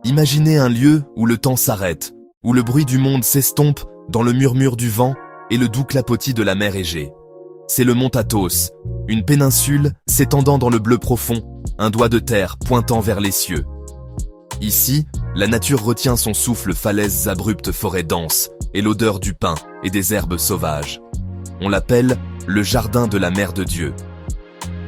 Imaginez un lieu où le temps s'arrête, où le bruit du monde s'estompe dans le murmure du vent et le doux clapotis de la mer Égée. C'est le mont Athos, une péninsule s'étendant dans le bleu profond, un doigt de terre pointant vers les cieux. Ici, la nature retient son souffle, falaises abruptes, forêts denses, et l'odeur du pin et des herbes sauvages. On l'appelle le jardin de la Mère de Dieu.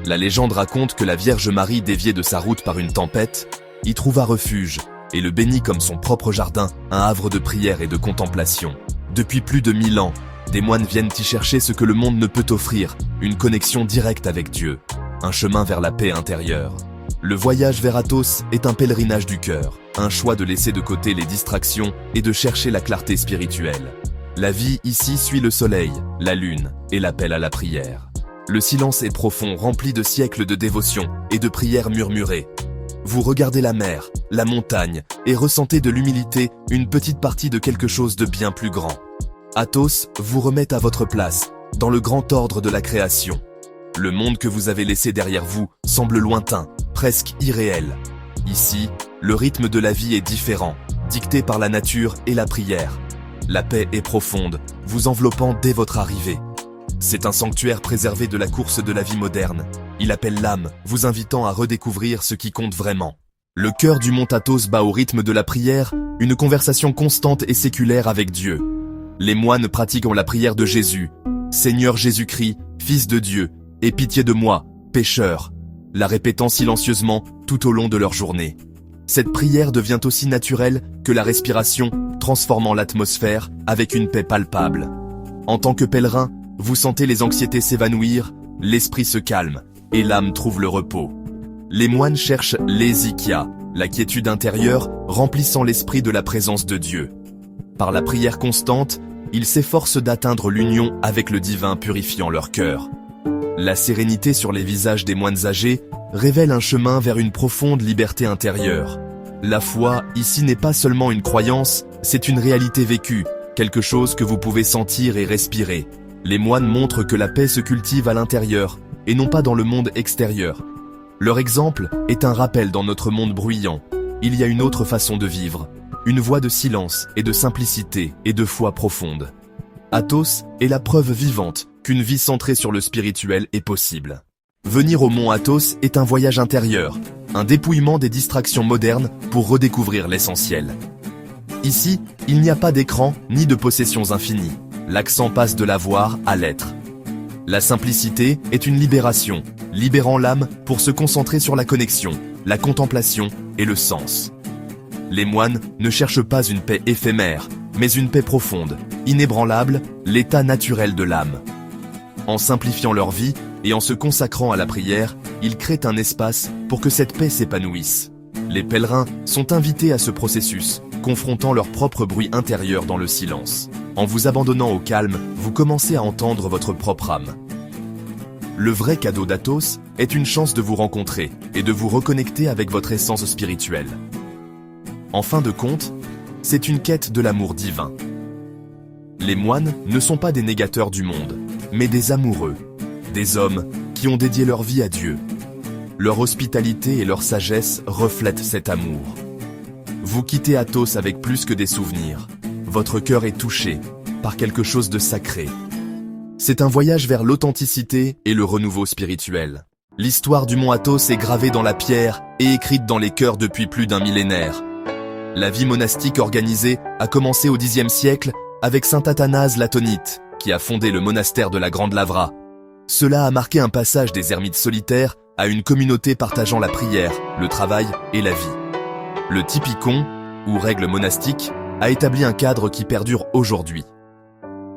La légende raconte que la Vierge Marie, déviée de sa route par une tempête, y trouva refuge et le bénit comme son propre jardin, un havre de prière et de contemplation. Depuis plus de 1000 ans, des moines viennent y chercher ce que le monde ne peut offrir, une connexion directe avec Dieu, un chemin vers la paix intérieure. Le voyage vers Athos est un pèlerinage du cœur, un choix de laisser de côté les distractions et de chercher la clarté spirituelle. La vie ici suit le soleil, la lune et l'appel à la prière. Le silence est profond, rempli de siècles de dévotion et de prières murmurées. Vous regardez la mer, la montagne et ressentez de l'humilité, une petite partie de quelque chose de bien plus grand. Athos vous remet à votre place, dans le grand ordre de la création. Le monde que vous avez laissé derrière vous semble lointain, presque irréel. Ici, le rythme de la vie est différent, dicté par la nature et la prière. La paix est profonde, vous enveloppant dès votre arrivée. C'est un sanctuaire préservé de la course de la vie moderne. Il appelle l'âme, vous invitant à redécouvrir ce qui compte vraiment. Le cœur du mont Athos bat au rythme de la prière, une conversation constante et séculaire avec Dieu. Les moines pratiquent la prière de Jésus. « Seigneur Jésus-Christ, Fils de Dieu, aie pitié de moi, pécheur », la répétant silencieusement tout au long de leur journée. Cette prière devient aussi naturelle que la respiration, transformant l'atmosphère avec une paix palpable. En tant que pèlerin, vous sentez les anxiétés s'évanouir, l'esprit se calme et l'âme trouve le repos. Les moines cherchent l'hésychia, la quiétude intérieure remplissant l'esprit de la présence de Dieu. Par la prière constante, ils s'efforcent d'atteindre l'union avec le divin, purifiant leur cœur. La sérénité sur les visages des moines âgés révèle un chemin vers une profonde liberté intérieure. La foi, ici, n'est pas seulement une croyance, c'est une réalité vécue, quelque chose que vous pouvez sentir et respirer. Les moines montrent que la paix se cultive à l'intérieur, et non pas dans le monde extérieur. Leur exemple est un rappel dans notre monde bruyant. Il y a une autre façon de vivre, une voie de silence et de simplicité et de foi profonde. Athos est la preuve vivante qu'une vie centrée sur le spirituel est possible. Venir au mont Athos est un voyage intérieur, un dépouillement des distractions modernes pour redécouvrir l'essentiel. Ici, il n'y a pas d'écran ni de possessions infinies. L'accent passe de l'avoir à l'être. La simplicité est une libération, libérant l'âme pour se concentrer sur la connexion, la contemplation et le sens. Les moines ne cherchent pas une paix éphémère, mais une paix profonde, inébranlable, l'état naturel de l'âme. En simplifiant leur vie et en se consacrant à la prière, ils créent un espace pour que cette paix s'épanouisse. Les pèlerins sont invités à ce processus, confrontant leur propre bruit intérieur dans le silence. En vous abandonnant au calme, vous commencez à entendre votre propre âme. Le vrai cadeau d'Athos est une chance de vous rencontrer et de vous reconnecter avec votre essence spirituelle. En fin de compte, c'est une quête de l'amour divin. Les moines ne sont pas des négateurs du monde, mais des amoureux, des hommes qui ont dédié leur vie à Dieu. Leur hospitalité et leur sagesse reflètent cet amour. Vous quittez Athos avec plus que des souvenirs. Votre cœur est touché par quelque chose de sacré. C'est un voyage vers l'authenticité et le renouveau spirituel. L'histoire du mont Athos est gravée dans la pierre et écrite dans les cœurs depuis plus d'un millénaire. La vie monastique organisée a commencé au Xe siècle avec saint Athanase l'Atonite, qui a fondé le monastère de la Grande Lavra. Cela a marqué un passage des ermites solitaires à une communauté partageant la prière, le travail et la vie. Le Typicon, ou règle monastique, a établi un cadre qui perdure aujourd'hui.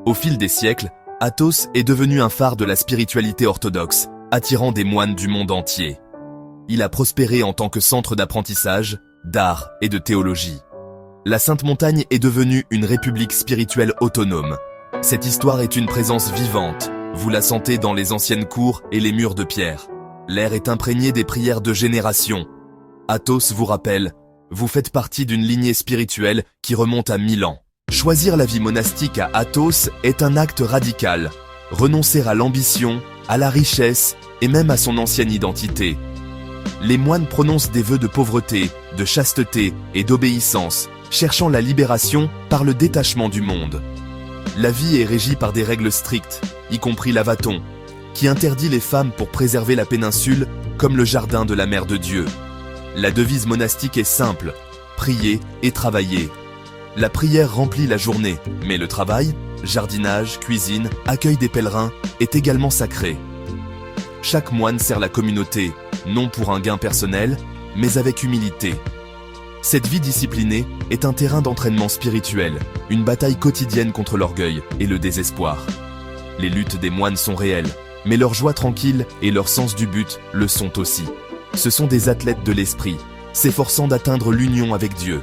Au fil des siècles, Athos est devenu un phare de la spiritualité orthodoxe, attirant des moines du monde entier. Il a prospéré en tant que centre d'apprentissage, d'art et de théologie. La Sainte Montagne est devenue une république spirituelle autonome. Cette histoire est une présence vivante, vous la sentez dans les anciennes cours et les murs de pierre. L'air est imprégné des prières de générations. Athos vous rappelle, vous faites partie d'une lignée spirituelle qui remonte à 1000 ans. Choisir la vie monastique à Athos est un acte radical. Renoncer à l'ambition, à la richesse et même à son ancienne identité. Les moines prononcent des vœux de pauvreté, de chasteté et d'obéissance, cherchant la libération par le détachement du monde. La vie est régie par des règles strictes, y compris l'Avaton, qui interdit les femmes pour préserver la péninsule comme le jardin de la Mère de Dieu. La devise monastique est simple, prier et travailler. La prière remplit la journée, mais le travail, jardinage, cuisine, accueil des pèlerins, est également sacré. Chaque moine sert la communauté, non pour un gain personnel, mais avec humilité. Cette vie disciplinée est un terrain d'entraînement spirituel, une bataille quotidienne contre l'orgueil et le désespoir. Les luttes des moines sont réelles, mais leur joie tranquille et leur sens du but le sont aussi. Ce sont des athlètes de l'esprit, s'efforçant d'atteindre l'union avec Dieu.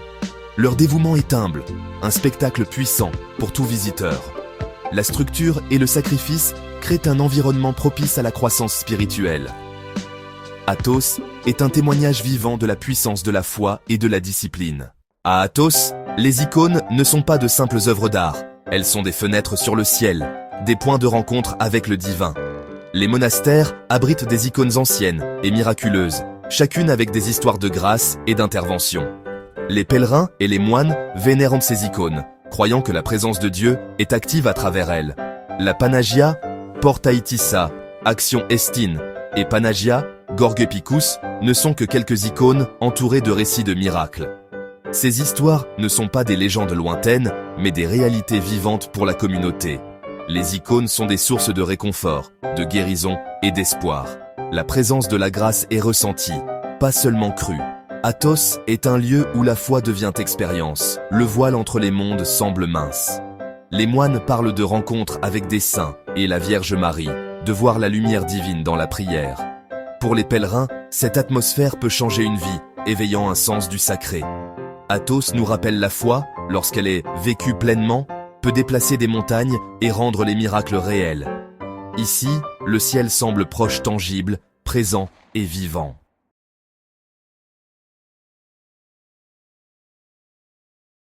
Leur dévouement est humble, un spectacle puissant pour tout visiteur. La structure et le sacrifice créent un environnement propice à la croissance spirituelle. Athos est un témoignage vivant de la puissance de la foi et de la discipline. À Athos, les icônes ne sont pas de simples œuvres d'art, elles sont des fenêtres sur le ciel, des points de rencontre avec le divin. Les monastères abritent des icônes anciennes et miraculeuses, chacune avec des histoires de grâce et d'intervention. Les pèlerins et les moines vénèrent ces icônes, croyant que la présence de Dieu est active à travers elles. La Panagia, Porta Aetissa, Action Estine et Panagia, Gorgue Picus ne sont que quelques icônes entourées de récits de miracles. Ces histoires ne sont pas des légendes lointaines, mais des réalités vivantes pour la communauté. Les icônes sont des sources de réconfort, de guérison et d'espoir. La présence de la grâce est ressentie, pas seulement crue. Athos est un lieu où la foi devient expérience. Le voile entre les mondes semble mince. Les moines parlent de rencontres avec des saints et la Vierge Marie, de voir la lumière divine dans la prière. Pour les pèlerins, cette atmosphère peut changer une vie, éveillant un sens du sacré. Athos nous rappelle la foi, lorsqu'elle est vécue pleinement, peut déplacer des montagnes et rendre les miracles réels. Ici, le ciel semble proche, tangible, présent et vivant.